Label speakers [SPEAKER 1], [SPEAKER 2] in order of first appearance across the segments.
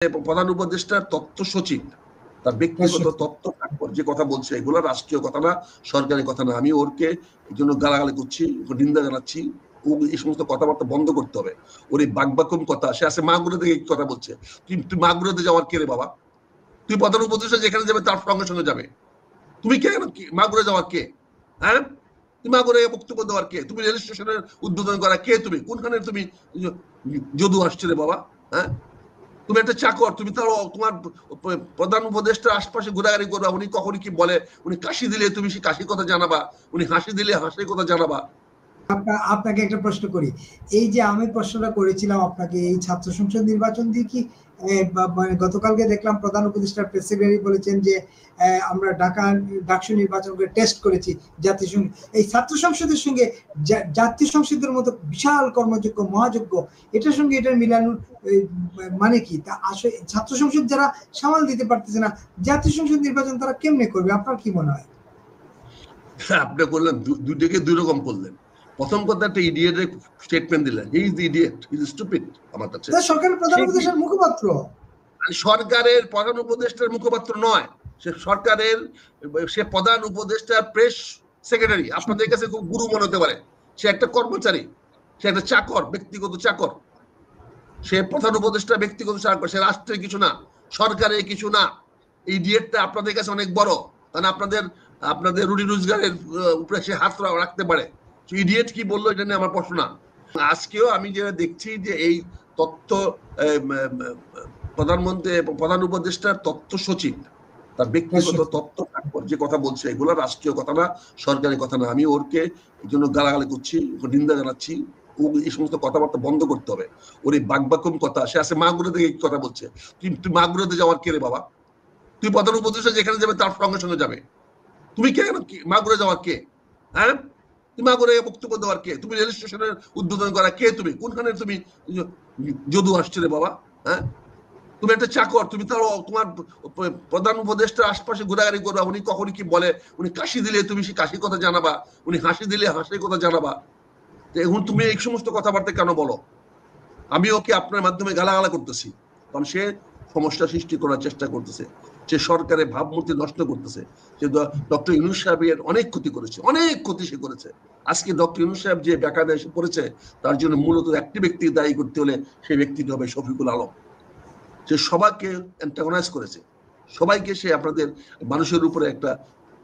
[SPEAKER 1] প্রধান উপদেষ্টার তথ্য সচিব তার ব্যক্তিগত তথ্য যে কথা বলছে এগুলো রাষ্ট্রীয় কথা না, সরকারি কথা না। আমি ওরকে এই জন্য গালাগালি করছি, নিন্দা জানাচ্ছি। ও এই সমস্ত কথাবার্তা বন্ধ করতে হবে। ওর এই বাকবাকম কথা, সে আছে মাগুরে থেকে কথা বলছে। তুই মাগুরেতে যাওয়ার কে রে বাবা? তুই প্রধান উপদেষ্টা যেখানে যাবে তার সঙ্গে সঙ্গে যাবে। তুমি কেন মাগুরে যাওয়ার কে? হ্যাঁ, তুমি মাগুরে বক্তব্য দেওয়ার কে? তুমি রেল স্টেশনের উদ্বোধন করা কে? তুমি কোনখানে তুমি যদু আসছে রে বাবা? হ্যাঁ, তুমি একটা চাকর, তুমি তার তোমার প্রধান উপদেষ্টার আশপাশে ঘোরাঘুরি করবা। উনি কখন কি বলে, উনি কাশি দিলে তুমি সে কাশির কথা জানাবা, উনি হাসি দিলে হাসির কথা জানাবা।
[SPEAKER 2] আপনাকে একটা প্রশ্ন করি, এই যে আমি প্রশ্নটা করেছিলাম আপনাকে, এই ছাত্র সংসদ নির্বাচন দিয়ে কি মানে গতকালকে দেখলাম প্রধান উপদেষ্টার প্রেস সেক্রেটারি বলেছেন যে আমরা ডাকসু নির্বাচন করে টেস্ট করেছি জাতিসংঘ। এই ছাত্র সংসদের সঙ্গে জাতীয় সংসদের মতো বিশাল কর্মযোগ্য মহাযোগ্য এটার সঙ্গে এটার মিলানোর মানে কি? তা আসলে ছাত্র সংসদ যারা সামাল দিতে পারতেছে না, জাতীয় সংসদ নির্বাচন তারা কেমনে করবে? আপনার কি মনে হয়?
[SPEAKER 1] আপনি করলেন দুইটাকে দুই রকম করলেন। প্রথম কথা, একটা ইডিয়েটের স্টেটমেন্ট দিলেন, he is idiot, he is stupid. আমার কাছে
[SPEAKER 2] সরকারের প্রধান উপদেষ্টার মুখপাত্র,
[SPEAKER 1] সরকারের প্রধান উপদেষ্টার মুখপাত্র নয়, সে সরকারের, সে প্রধান উপদেষ্টার প্রেস সেক্রেটারি। আপনাদের কাছে খুব গুরু মনে হতে পারে, সে একটা কর্মচারী, সে একটা চাকর, ব্যক্তিগত চাকর। সে প্রধান উপদেষ্টা ব্যক্তিগত চাকর, সে রাষ্ট্রের কিছু না, সরকারের কিছু না। এই ইডিয়েটটা আপনাদের কাছে অনেক বড়, কারণ আপনাদের রুটি রোজগারের উপরে সে হাত রাখতে পারে। ইডিয়েট কি বললো এটা নিয়ে আমার প্রশ্ন না। আজকেও আমি যেটা দেখছি যে এই তথ্য প্রধান উপদেষ্টার তথ্য সচিব তার ব্যক্তিগত তথ্য যে কথা বলছে এগুলো রাষ্ট্রীয় কথা না, সরকারি কথা না। আমি ওরকে এই জন্য গালাগালি করছি, নিন্দা জানাচ্ছি। ও এই সমস্ত কথাবার্তা বন্ধ করতে হবে। ওর এই বাকবাকম কথা, সে আছে মাগুরে থেকে কথা বলছে। তুই মাগুরেতে যাওয়ার কে রে বাবা? তুই প্রধান উপদেষ্টা যেখানে যাবে তার সঙ্গে সঙ্গে যাবে। তুমি কেন মাগুরে যাওয়ার কে? হ্যাঁ, তুমি মাগুরে বক্তব্য দেওয়ার কে? তুমি রেল স্টেশনের উদ্বোধন করা কে? তুমি কোনখানে তুমি যদু আসছে রে বাবা? হ্যাঁ, তুমি একটা চাকর, তুমি তার তোমার প্রধান উপদেষ্টার আশপাশে ঘোরাঘুরি করবা। উনি কখন কি বলে, উনি কাশি দিলে তুমি সে কাশির কথা জানাবা, উনি হাসি দিলে হাসির কথা জানাবা। এখন তুমি এই সমস্ত কথাবার্তা কেন বলো? আমি ওকে আপনার মাধ্যমে গালাগালা করতেছি, কারণ সে সমস্যা সৃষ্টি করার চেষ্টা করতেছে, সে সরকারের ভাবমূর্তি নষ্ট করতেছে। সে ডক্টর ইউনূস সাহেবের অনেক ক্ষতি করেছে, অনেক ক্ষতি সে করেছে। আজকে ডক্টর ইউনূস সাহেব যে বেকায়দায় এসে পড়েছে, তার জন্য মূলত একটি ব্যক্তিকে দায়ী করতে হলে সেই ব্যক্তিটি হবে শফিকুল আলম। সে সবাইকে অ্যান্টাগনাইজ করেছে, সবাইকে সে আপনাদের মানুষের উপরে একটা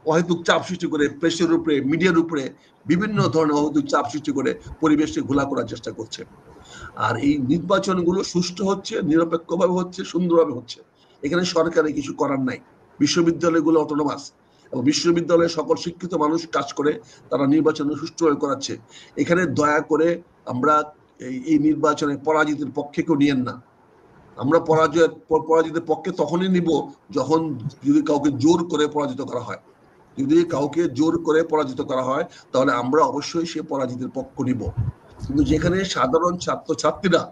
[SPEAKER 1] অহেতুক চাপ সৃষ্টি করে, প্রেসের উপরে, মিডিয়ার উপরে বিভিন্ন ধরনের অহেতুক চাপ সৃষ্টি করে পরিবেশকে ঘোলা করার চেষ্টা করছে। আর এই নির্বাচনগুলো সুষ্ঠু হচ্ছে, নিরপেক্ষভাবে হচ্ছে, সুন্দরভাবে হচ্ছে। এখানে সরকারের কিছু করার নাই। বিশ্ববিদ্যালয়গুলো অটোনমাস এবং বিশ্ববিদ্যালয়ে সকল শিক্ষিত মানুষ কাজ করে, তারা নির্বাচন সুষ্ঠুভাবে করাচ্ছে। এখানে দয়া করে আমরা এই নির্বাচনে পরাজিতের পক্ষে কেউ নিয়েন না। আমরা পরাজিতের পক্ষে তখনই নিব যখন যদি কাউকে জোর করে পরাজিত করা হয়। যদি কাউকে জোর করে পরাজিত করা হয় তাহলে আমরা অবশ্যই সে পরাজিতের পক্ষ নিব। কিন্তু যেখানে সাধারণ ছাত্রছাত্রীরা,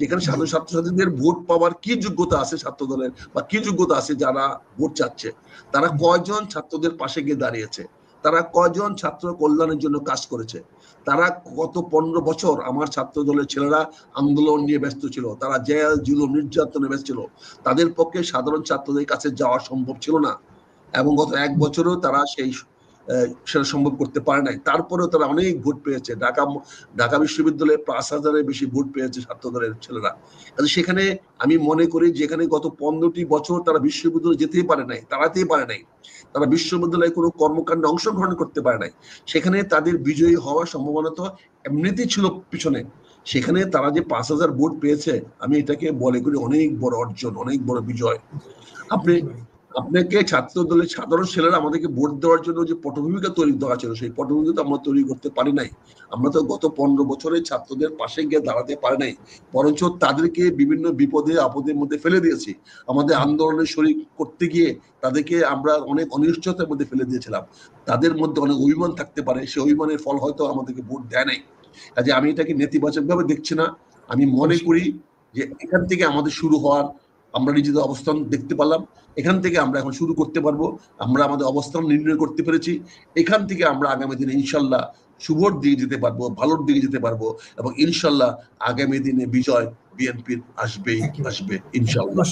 [SPEAKER 1] যেখানে সাধারণ ছাত্রছাত্রীদের ভোট পাওয়ার কি যোগ্যতা আছে ছাত্র দলের, বা কি যোগ্যতা আছে যারা ভোট চাচ্ছে, তারা কয়জন ছাত্রদের পাশে গিয়ে দাঁড়িয়েছে, তারা কয়জন ছাত্র কল্যাণের জন্য কাজ করেছে, তারা গত 15 বছর আমার ছাত্র দলের ছেলেরা আন্দোলন নিয়ে ব্যস্ত ছিল, তারা জেল জুলুম নির্যাতনে ব্যস্ত ছিল। তাদের পক্ষে সাধারণ ছাত্রদের কাছে যাওয়া সম্ভব ছিল না, এবং গত 1 বছরও তারা সেটা সম্ভব করতে পারে নাই। তারপরেও তারা অনেক ভোট পেয়েছে। ঢাকা বিশ্ববিদ্যালয়ে 5,000-এর বেশি ভোট পেয়েছে ছাত্র দলের ছেলেরা। সেখানে আমি মনে করি যেখানে গত 15টি বছর তারা বিশ্ববিদ্যালয়ে যেতেই পারে নাই, দাঁড়াতেই পারে নাই, তারা বিশ্ববিদ্যালয়ে কোনো কর্মকাণ্ডে অংশগ্রহণ করতে পারে নাই, সেখানে তাদের বিজয়ী হওয়ার সম্ভাবনা তো এমনিতেই ছিল পিছনে। সেখানে তারা যে 5,000 ভোট পেয়েছে, আমি এটাকে বলে করি অনেক বড় অর্জন, অনেক বড় বিজয়। আপনাকে ছাত্র দলের সাধারণ ছেলেরা আমাদেরকে ভোট দেওয়ার জন্য যে পটভূমিকা তৈরি দেওয়া ছিল, সেই পটভূমিকা তো আমরা তৈরি করতে পারি নাই। আমরা তো গত 15 বছরে ছাত্রদের পাশে গিয়ে দাঁড়াতে পারি নাই, বরঞ্চ তাদেরকে বিভিন্ন বিপদে আপদের মধ্যে ফেলে দিয়েছি। আমাদের আন্দোলনের শরীক করতে গিয়ে তাদেরকে আমরা অনেক অনিশ্চয়তার মধ্যে ফেলে দিয়েছিলাম। তাদের মধ্যে অনেক অভিমান থাকতে পারে, সেই অভিমানের ফল হয়তো আমাদেরকে ভোট দেয় নাই। কাজে আমি এটাকে নেতিবাচক ভাবে দেখছি না। আমি মনে করি যে এখান থেকে আমাদের শুরু হওয়ার, আমরা নিজেদের অবস্থান দেখতে পারলাম, এখান থেকে আমরা এখন শুরু করতে পারবো। আমরা আমাদের অবস্থান নির্ণয় করতে পেরেছি, এখান থেকে আমরা আগামী দিনে ইনশাল্লাহ শুভর দিকে যেতে পারবো, ভালোর দিকে যেতে পারবো, এবং ইনশাল্লাহ আগামী দিনে বিজয় বিএনপির আসবে ইনশাল্লাহ।